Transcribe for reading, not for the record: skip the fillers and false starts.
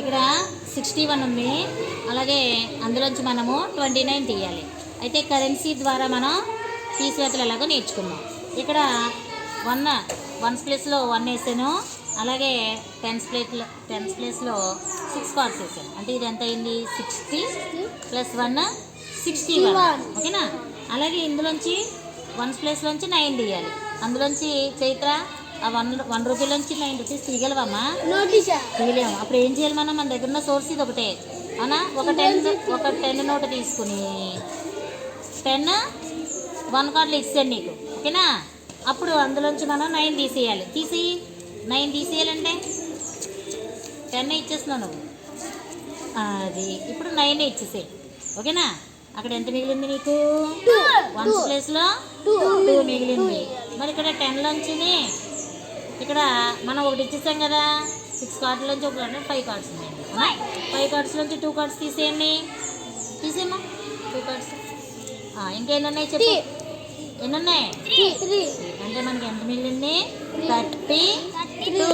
ఇక్కడ 61 ఉంది. అలాగే అందులోంచి మనము 29 తీయాలి. అయితే కరెన్సీ ద్వారా మనం తీసివేతలు ఎలాగో నేర్చుకున్నాం. ఇక్కడ వన్స్ ప్లేస్లో 1 వేసాను. అలాగే టెన్స్ ప్లేస్లో 6 కార్డ్స్ వేసాను. అంటే ఇది ఎంత అయింది? 60 + 1 61. ఓకేనా? అలాగే ఇందులోంచి వన్స్ ప్లేస్లోంచి 9 తీయాలి. అందులోంచి చైత్ర ఆ 1 రూపీలోంచి 9 రూపీస్ తీయగలవమ్మా? తీయలేము. అప్పుడు ఏం చేయాలి మనం? మన దగ్గర ఉన్న సోర్స్ ఇది ఒకటే అవునా? ఒక 10 నోటు తీసుకుని 10 1 కార్డులు ఇచ్చాను నీకు. ఓకేనా? అప్పుడు అందులోంచి మనం 9 తీసేయాలి. 9 తీసేయాలంటే 10 ఇచ్చేస్తున్నావు నువ్వు. అది ఇప్పుడు 9 ఇచ్చేసేయి. ఓకేనా? అక్కడ ఎంత మిగిలింది నీకు? 1 ప్లేస్లో 2 మిగిలింది. మరి ఇక్కడ 10లోంచి ఇక్కడ మనం ఒకటి ఇచ్చేసాం కదా. 6 కార్డులోంచి ఒక 5 కార్డ్స్ ఉన్నాయండి. 5 కార్డ్స్లోంచి 2 కార్డ్స్ తీసేయండి. తీసేయమ్మా 2 కార్డ్స్. ఇంకెన్ని ఉన్నాయి చెప్పు? ఎన్ని ఉన్నాయి? అంటే మనకి ఎంత మిగిలింది? 32.